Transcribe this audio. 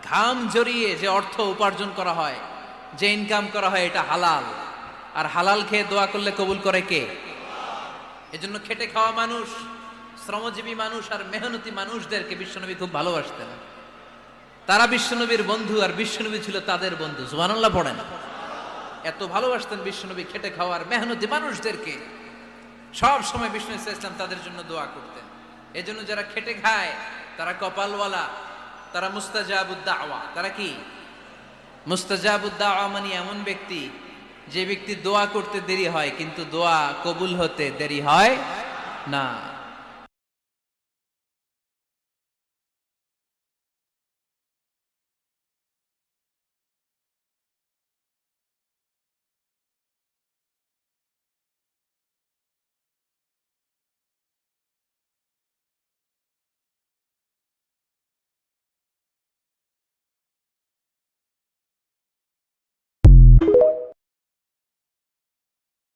ঘাম জড়িয়ে যে অর্থ উপার্জন করা হয়, যে ইনকাম করা হয়, এটা হালাল। আর হালাল খেয়ে দোয়া করলে কবুল করে কে? এজন্য খেটে খাওয়া মানুষ, শ্রমজীবী মানুষ আর মেহনতি মানুষদেরকে বিশ্বনবী খুব ভালোবাসতেন। তারা বিশ্বনবীর বন্ধু আর বিশ্বনবী ছিল তাদের বন্ধু। সুবহানাল্লাহ পড়েন। এত ভালোবাসতেন বিশ্বনবী খেটে খাওয়ার মেহনতি মানুষদেরকে। সব সময় বিষ্ণু ইসলাম তাদের জন্য দোয়া করতেন। এজন্য যারা খেটে খায় তারা কপালওয়ালা, তারা মুস্তাজাবুদ দাওয়া। তারা কি? মুস্তাজাবুদ দাওয়া মানে এমন ব্যক্তি যে ব্যক্তি দোয়া করতে দেরি হয় কিন্তু দোয়া কবুল হতে দেরি হয় না।